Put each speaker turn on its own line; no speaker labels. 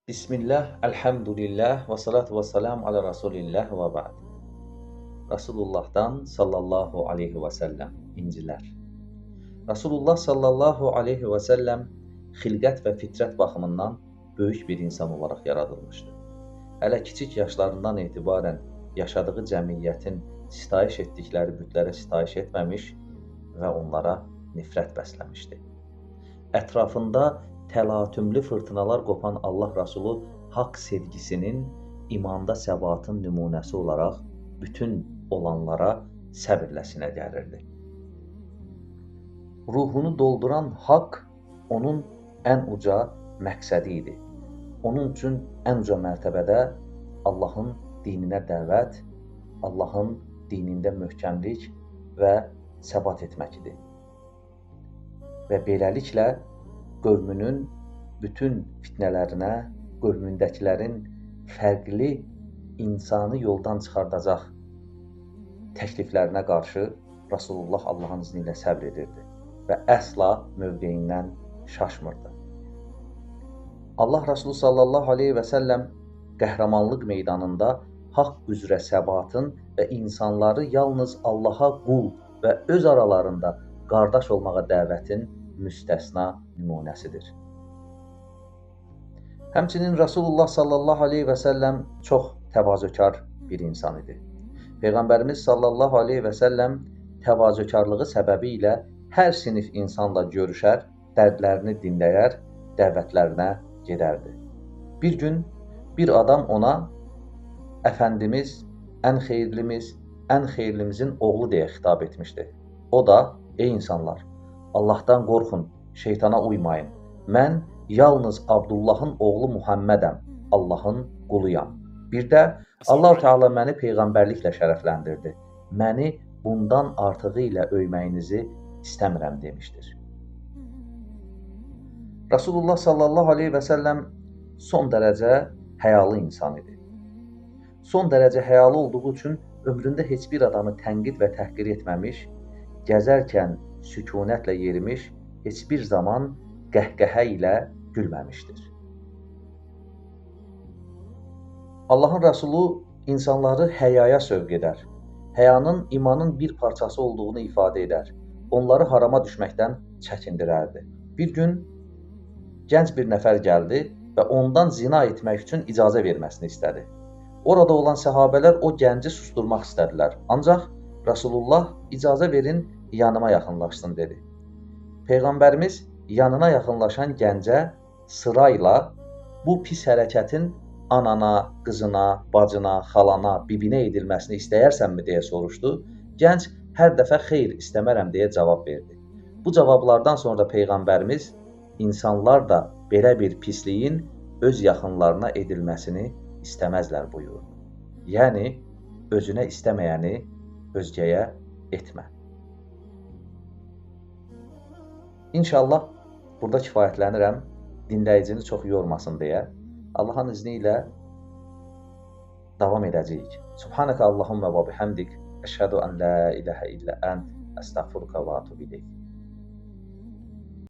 Bismillah, elhamdülillah və salatu və salam alə Rasulillah və ba'd. Rasulullahdan sallallahu aleyhi və səlləm incilər. Rasulullah sallallahu aleyhi və səlləm xilqət və fitrət baxımından böyük bir insan olaraq yaradılmışdır. Hələ kiçik yaşlarından etibarən yaşadığı cəmiyyətin sitayiş etdikləri bütlərə sitayiş etməmiş və onlara nifrət bəsləmişdi. Ətrafında təlatümlü fırtınalar qopan Allah Rasulü haqq sevgisinin, imanda səbatın nümunəsi olaraq bütün olanlara səbirlə sinə gəlirdi. Ruhunu dolduran haqq onun ən uca məqsədi idi. Onun üçün ən uca mərtəbədə Allahın dininə dəvət, Allahın dinində möhkəmlik və səbat etmək idi. Və beləliklə qövmünün bütün fitnələrinə, qövmündəkilərin fərqli insanı yoldan çıxardacaq təkliflərinə qarşı Rasulullah Allahın izni ilə səbr edirdi və əsla mövqeyindən şaşmırdı. Allah Rasulü sallallahu aleyhi və səlləm qəhrəmanlıq meydanında haqq üzrə səbatın və insanları yalnız Allaha qul və öz aralarında qardaş olmağa dəvətin müstəsna nümunəsidir. Həmçinin Rasulullah sallallahu aleyhi və səlləm çox təvazökar bir insan idi. Peyğəmbərimiz sallallahu aleyhi və səlləm təvazökarlığı səbəbi ilə hər sinif insanla görüşər, dərdlərini dinləyər, dəvətlərinə gedərdi. Bir gün bir adam ona Əfəndimiz, ən xeyirlimizin oğlu deyə xitab etmişdi. O da, ey insanlar, Allahdan qorxun, şeytana uymayın. Mən yalnız Abdullahın oğlu Muhammədəm, Allahın quluyam. Bir də Allah-u Teala məni peyğəmbərliklə şərəfləndirdi. Məni bundan artığı ilə öyməyinizi istəmirəm demişdir. Rasulullah sallallahu aleyhi və səlləm son dərəcə həyalı insan idi. Son dərəcə həyalı olduğu üçün ömründə heç bir adamı tənqid və təhqir etməmiş, gəzərkən sükunətlə yerimiş, heç bir zaman qəhqəhə ilə gülməmişdir. Allahın Rasulü insanları həyaya sövq edər. Həyanın imanın bir parçası olduğunu ifadə edər. Onları harama düşməkdən çəkindirərdi. Bir gün gənc bir nəfər gəldi və ondan zina etmək üçün icazə verməsini istədi. Orada olan səhabələr o gənci susturmaq istədilər. Ancaq Rasulullah icazə verin, yanıma yaxınlaşsın dedi. Peyğəmbərimiz yanına yaxınlaşan gəncə sırayla bu pis hərəkətin anana, qızına, bacına, xalana, bibinə edilməsini istəyirsənmi deyə soruşdu. Gənc hər dəfə xeyr istəmərəm deyə cavab verdi. Bu cavablardan sonra Peyğəmbərimiz insanlar da belə bir pisliyin öz yaxınlarına edilməsini istəməzlər buyurdu. Yəni, özünə istəməyəni özgəyə etmə. İnşallah burada kifayətlənirəm, dinləyicini çox yormasın deyə. Allahın izni ilə davam edəcəyik. Subhanəkə Allahumma və bihamdik, əşhədu ən la iləhə illə ənt, əstəğfiruka və atubu ileyk.